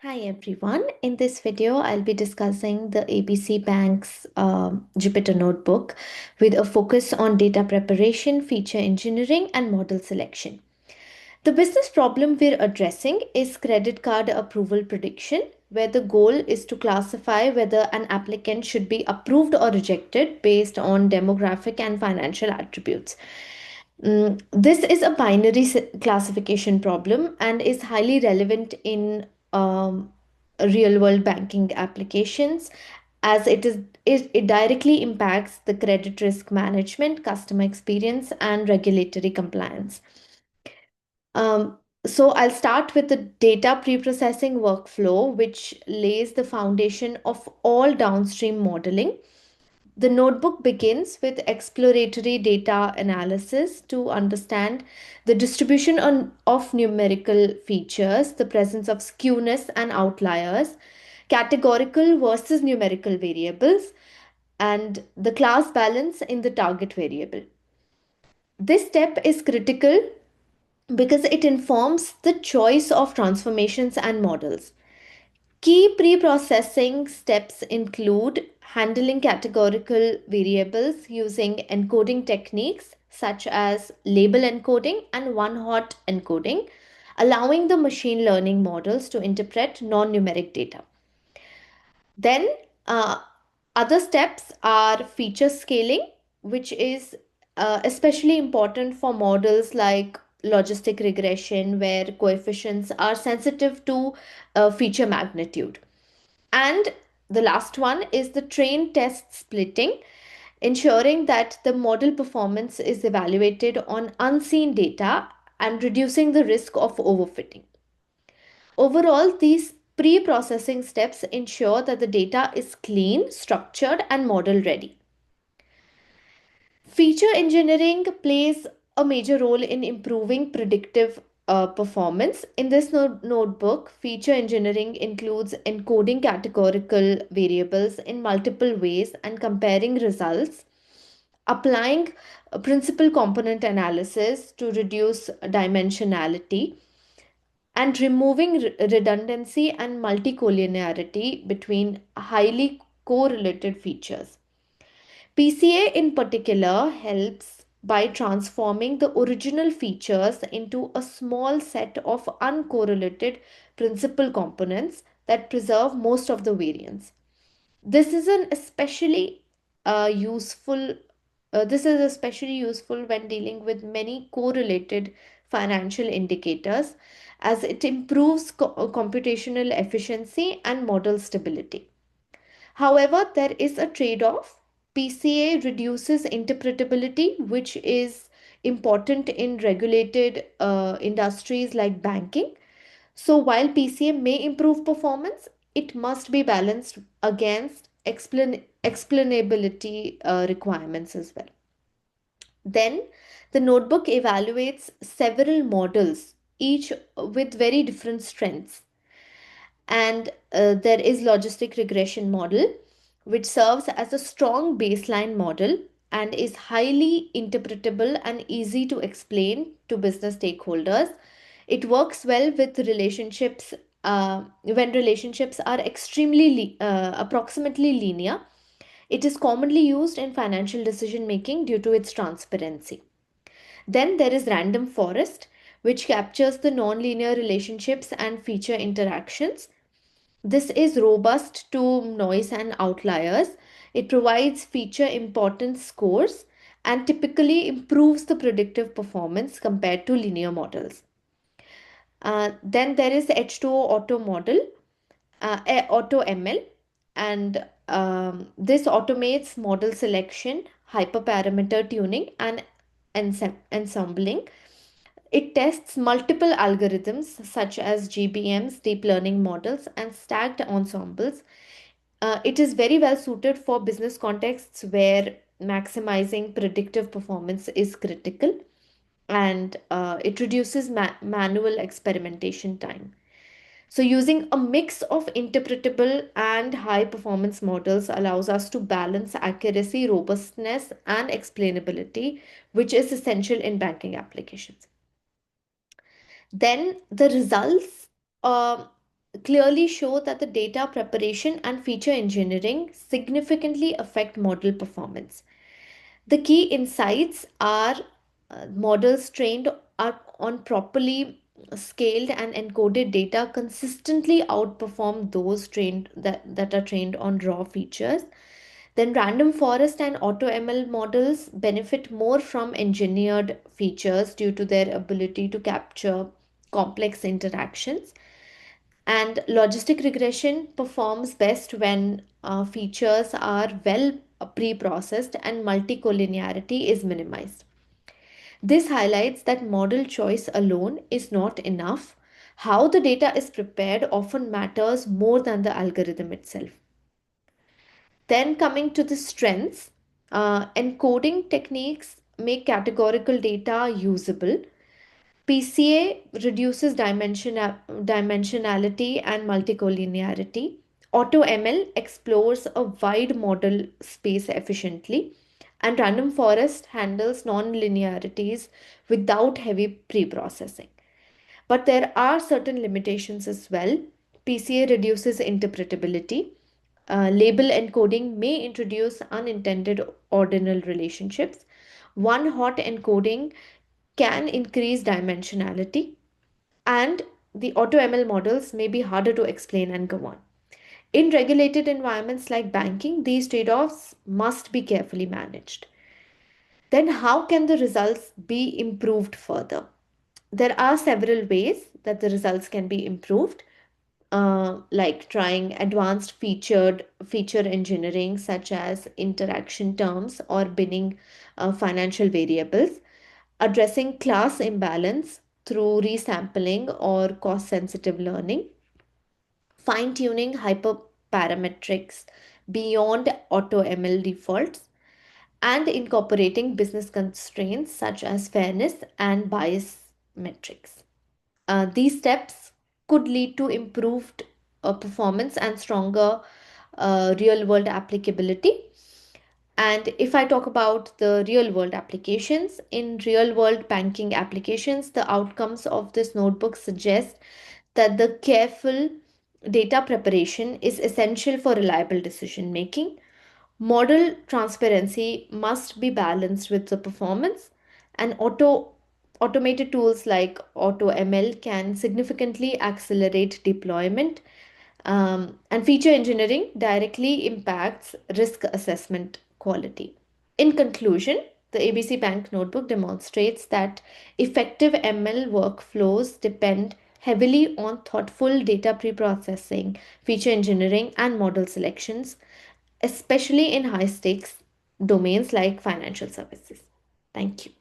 Hi everyone. In this video, I'll be discussing the ABC Bank's Jupyter Notebook with a focus on data preparation, feature engineering, and model selection. The business problem we're addressing is credit card approval prediction, where the goal is to classify whether an applicant should be approved or rejected based on demographic and financial attributes. This is a binary classification problem and is highly relevant in real world banking applications as it directly impacts the credit risk management, customer experience, and regulatory compliance. So I'll start with the data preprocessing workflow, which lays the foundation of all downstream modeling. The notebook begins with exploratory data analysis to understand the distribution of numerical features, the presence of skewness and outliers, categorical versus numerical variables, and the class balance in the target variable. This step is critical because it informs the choice of transformations and models. Key pre-processing steps include handling categorical variables using encoding techniques such as label encoding and one-hot encoding, allowing the machine learning models to interpret non-numeric data. Then, uh, other steps are feature scaling, which is especially important for models like logistic regression, where coefficients are sensitive to feature magnitude. And the last one is the train test splitting, ensuring that the model performance is evaluated on unseen data and reducing the risk of overfitting. Overall, these pre-processing steps ensure that the data is clean, structured, and model ready. Feature engineering plays a major role in improving predictive performance. In this notebook, feature engineering includes encoding categorical variables in multiple ways and comparing results, applying principal component analysis to reduce dimensionality, and removing redundancy and multicollinearity between highly correlated features. PCA in particular helps by transforming the original features into a small set of uncorrelated principal components that preserve most of the variance. This is an especially useful this is especially useful when dealing with many correlated financial indicators as it improves computational efficiency and model stability. However, there is a trade-off. PCA reduces interpretability, which is important in regulated industries like banking. So while PCA may improve performance, it must be balanced against explainability requirements as well. Then the notebook evaluates several models, each with very different strengths. And there is logistic regression model, which serves as a strong baseline model and is highly interpretable and easy to explain to business stakeholders. It works well with relationships when relationships are approximately linear. It is commonly used in financial decision making due to its transparency. Then there is random forest, which captures the nonlinear relationships and feature interactions. This is robust to noise and outliers. It provides feature importance scores and typically improves the predictive performance compared to linear models. Then there is H2O auto model, auto ML, and this automates model selection, hyperparameter tuning, and ensembling. It tests multiple algorithms such as GBMs, deep learning models, and stacked ensembles. It is very well suited for business contexts where maximizing predictive performance is critical, and it reduces manual experimentation time. So, using a mix of interpretable and high performance models allows us to balance accuracy, robustness, and explainability, which is essential in banking applications. Then the results, uh, clearly show that the data preparation and feature engineering significantly affect model performance. The key insights are models trained are on properly scaled and encoded data consistently outperform those that are trained on raw features. Then random forest and auto ML models benefit more from engineered features due to their ability to capture complex interactions. And logistic regression performs best when features are well pre-processed and multicollinearity is minimized. This highlights that model choice alone is not enough. How the data is prepared often matters more than the algorithm itself. Then, coming to the strengths, encoding techniques make categorical data usable. PCA reduces dimensionality and multicollinearity. AutoML explores a wide model space efficiently, and random forest handles non-linearities without heavy pre-processing. But there are certain limitations as well. PCA reduces interpretability. Label encoding may introduce unintended ordinal relationships. One hot encoding can increase dimensionality, and the AutoML models may be harder to explain and go on. In regulated environments like banking, these trade offs must be carefully managed. Then, how can the results be improved further? There are several ways that the results can be improved, like trying advanced feature engineering, such as interaction terms or binning financial variables, addressing class imbalance through resampling or cost sensitive learning, fine tuning hyperparametrics beyond AutoML defaults, and incorporating business constraints such as fairness and bias metrics. These steps could lead to improved performance and stronger real world applicability. And if I talk about the real world applications, in real world banking applications, the outcomes of this notebook suggest that the careful data preparation is essential for reliable decision making. Model transparency must be balanced with the performance, and automated tools like AutoML can significantly accelerate deployment, and feature engineering directly impacts risk assessment quality. In conclusion, the ABC Bank Notebook demonstrates that effective ML workflows depend heavily on thoughtful data preprocessing, feature engineering, and model selections, especially in high stakes domains like financial services. Thank you.